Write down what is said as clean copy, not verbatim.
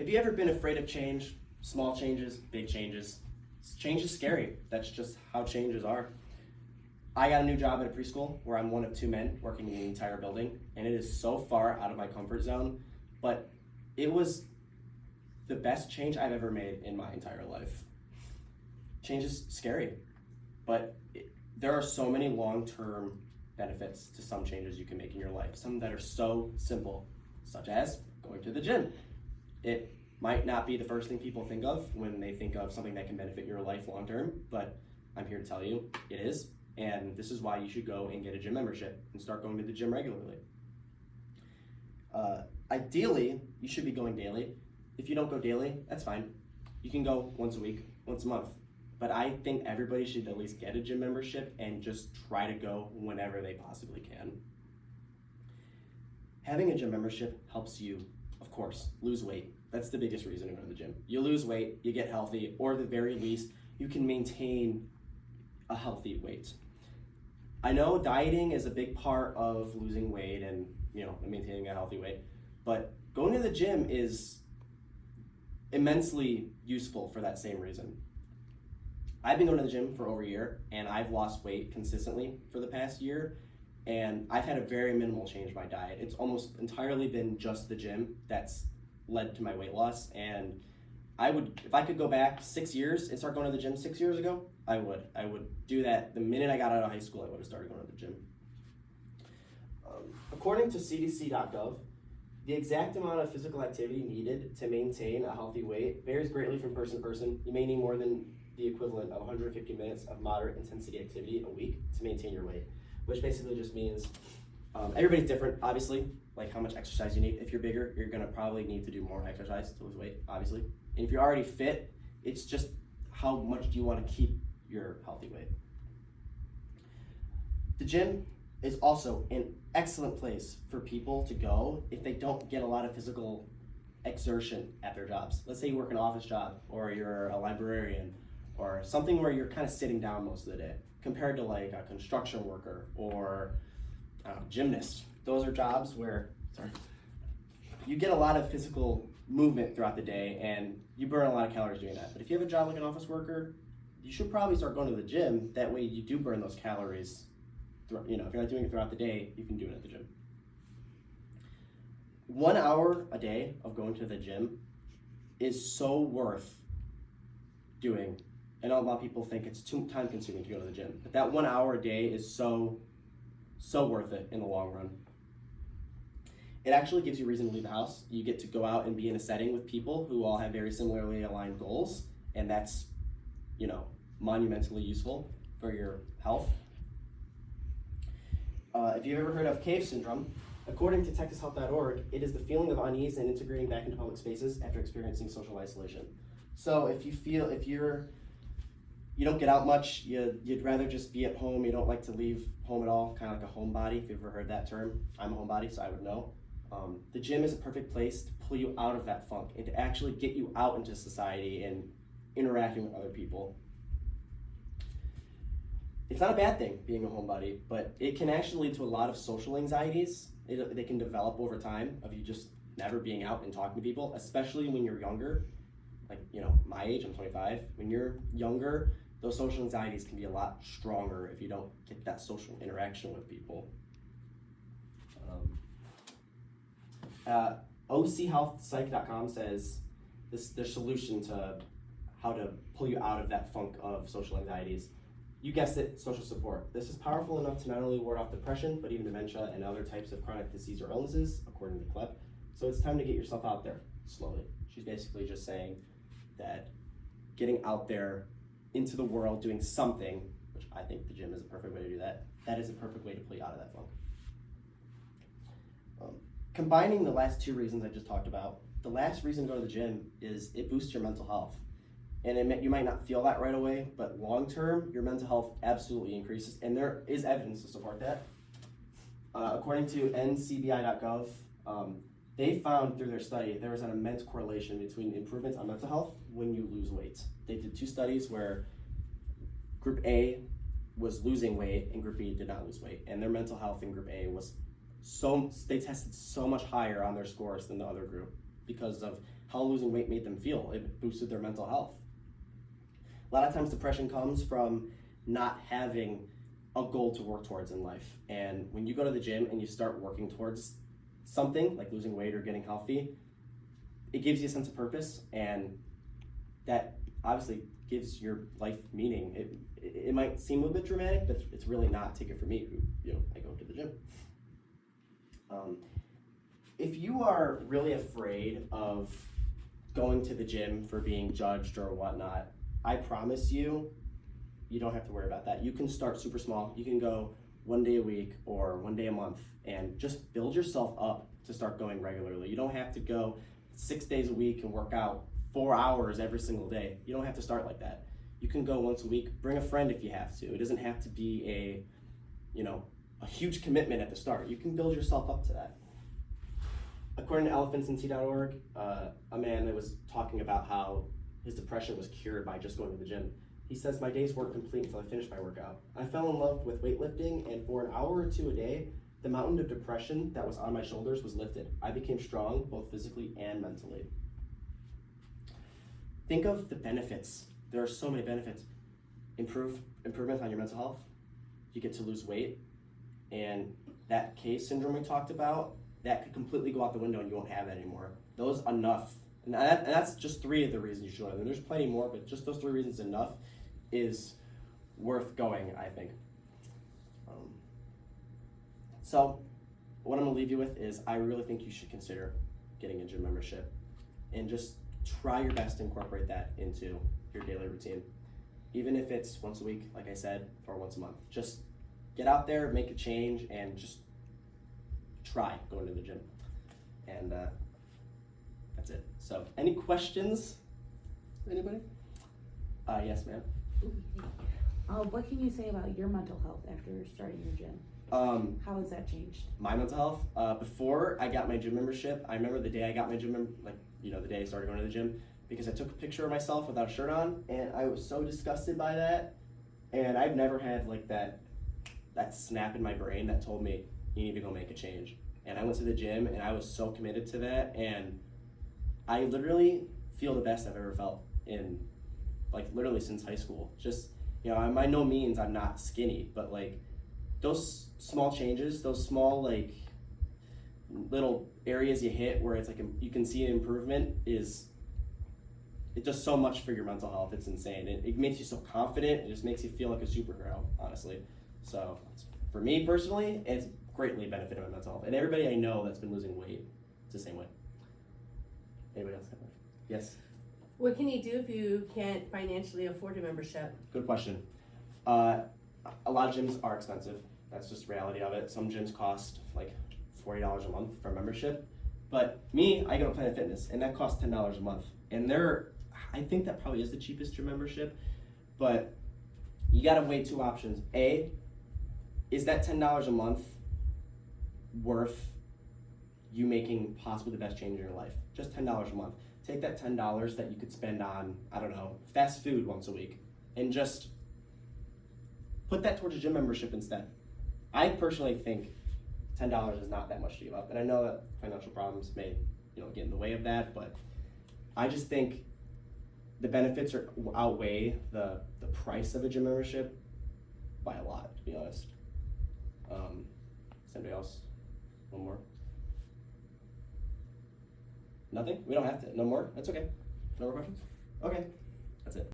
Have you ever been afraid of change? Small changes, big changes. Change is scary. That's just how changes are. I got a new job at a preschool where I'm one of 2 men working in the entire building, and it is so far out of my comfort zone, but it was the best change I've ever made in my entire life. Change is scary, but there are so many long-term benefits to some changes you can make in your life, some that are so simple, such as going to the gym. It might not be the first thing people think of when they think of something that can benefit your life long-term, but I'm here to tell you it is, and this is why you should go and get a gym membership and start going to the gym regularly. Ideally, you should be going daily. If you don't go daily, that's fine. You can go once a week, once a month. But I think everybody should at least get a gym membership and just try to go whenever they possibly can. Having a gym membership helps you, of course, lose weight. That's the biggest reason to go to the gym. You lose weight, you get healthy, or at the very least, you can maintain a healthy weight. I know dieting is a big part of losing weight and maintaining a healthy weight, but going to the gym is immensely useful for that same reason. I've been going to the gym for over a year, and I've lost weight consistently for the past year, and I've had a very minimal change in my diet. It's almost entirely been just the gym that's led to my weight loss, and if I could go back 6 years and start going to the gym 6 years ago, I would. I would do that the minute I got out of high school. I would have started going to the gym. According to CDC.gov, the exact amount of physical activity needed to maintain a healthy weight varies greatly from person to person. You may need more than the equivalent of 150 minutes of moderate intensity activity a week to maintain your weight, which basically just means everybody's different, obviously, like how much exercise you need. If you're bigger, you're gonna probably need to do more exercise to lose weight, obviously. And if you're already fit, it's just how much do you wanna keep your healthy weight. The gym is also an excellent place for people to go if they don't get a lot of physical exertion at their jobs. Let's say you work an office job, or you're a librarian, or something where you're kind of sitting down most of the day, compared to like a construction worker or a gymnast. Those are jobs where you get a lot of physical movement throughout the day and you burn a lot of calories doing that. But if you have a job like an office worker, you should probably start going to the gym. That way you do burn those calories. If you're not doing it throughout the day, you can do it at the gym. 1 hour a day of going to the gym is so worth doing. I know a lot of people think it's too time consuming to go to the gym, but that 1 hour a day is so worth it in the long run. It actually gives you a reason to leave the house. You get to go out and be in a setting with people who all have very similarly aligned goals, and that's, monumentally useful for your health. If you've ever heard of cave syndrome, according to texashealth.org, it is the feeling of unease and integrating back into public spaces after experiencing social isolation. So if you don't get out much, you'd rather just be at home, you don't like to leave home at all, kind of like a homebody, if you've ever heard that term. I'm a homebody, so I would know. The gym is a perfect place to pull you out of that funk and to actually get you out into society and interacting with other people. It's not a bad thing being a homebody, but it can actually lead to a lot of social anxieties. They can develop over time of you just never being out and talking to people, especially when you're younger. Like, my age, I'm 25. When you're younger, those social anxieties can be a lot stronger if you don't get that social interaction with people. OCHealthPsych.com says their solution to how to pull you out of that funk of social anxieties. You guessed it, social support. This is powerful enough to not only ward off depression, but even dementia and other types of chronic disease or illnesses, according to CLEP. So it's time to get yourself out there slowly. She's basically just saying that getting out there into the world, doing something, which I think the gym is a perfect way to do that, that is a perfect way to pull you out of that funk. Combining the last two reasons I just talked about, the last reason to go to the gym is it boosts your mental health. And you might not feel that right away, but long term, your mental health absolutely increases, and there is evidence to support that. According to ncbi.gov, they found through their study there was an immense correlation between improvements on mental health when you lose weight. They did 2 studies where Group A was losing weight and Group B did not lose weight, and their mental health in Group A was they tested so much higher on their scores than the other group because of how losing weight made them feel. It boosted their mental health. A lot of times depression comes from not having a goal to work towards in life. And when you go to the gym and you start working towards something like losing weight or getting healthy, it gives you a sense of purpose, and that obviously gives your life meaning. It might seem a little bit dramatic, but it's really not. Take it from me, who, I go to the gym. If you are really afraid of going to the gym for being judged or whatnot, I promise you, you don't have to worry about that. You can start super small. You can go 1 day a week or 1 day a month and just build yourself up to start going regularly. You don't have to go 6 days a week and work out 4 hours every single day. You don't have to start like that. You can go once a week. Bring a friend if you have to. It doesn't have to be a huge commitment at the start. You can build yourself up to that. According to elephantsandtea.org, a man that was talking about how his depression was cured by just going to the gym. He says, "My days weren't complete until I finished my workout. I fell in love with weightlifting, and for an hour or two a day, the mountain of depression that was on my shoulders was lifted. I became strong, both physically and mentally." Think of the benefits. There are so many benefits. Improvement on your mental health. You get to lose weight. And that cave syndrome we talked about, that could completely go out the window and you won't have it anymore. Those enough. And that's just 3 of the reasons you should go. There's plenty more, but just those 3 reasons enough is worth going, I think. So what I'm gonna leave you with is I really think you should consider getting a gym membership and just try your best to incorporate that into your daily routine. Even if it's once a week, like I said, or once a month. Just get out there, make a change, and just try going to the gym. And that's it. So, any questions? Anybody? Yes, ma'am. What can you say about your mental health after starting your gym? How has that changed? My mental health? Before I got my gym membership, I remember the day I got my gym the day I started going to the gym, because I took a picture of myself without a shirt on, and I was so disgusted by that. And I've never had like that snap in my brain that told me, you need to go make a change. And I went to the gym and I was so committed to that, and I literally feel the best I've ever felt in literally since high school. Just, by no means I'm not skinny, but those small changes, those small little areas you hit where it's you can see an improvement, it does so much for your mental health. It's insane. It makes you so confident. It just makes you feel like a superhero, honestly. So for me personally, it's greatly benefited my mental health. And everybody I know that's been losing weight, it's the same way. Anybody else? Yes? What can you do if you can't financially afford a membership? Good question. A lot of gyms are expensive. That's just the reality of it. Some gyms cost $40 a month for a membership. But me, I go to Planet Fitness, and that costs $10 a month. And I think that probably is the cheapest gym membership, but you gotta weigh 2 options. A, is that $10 a month worth you making possibly the best change in your life? Just $10 a month. Take that $10 that you could spend on, I don't know, fast food once a week, and just put that towards a gym membership instead. I personally think $10 is not that much to give up, and I know that financial problems may get in the way of that, but I just think the benefits outweigh the price of a gym membership by a lot, to be honest. Is anybody else? One more? Nothing? We don't have to. No more? That's okay. No more questions? Okay. That's it.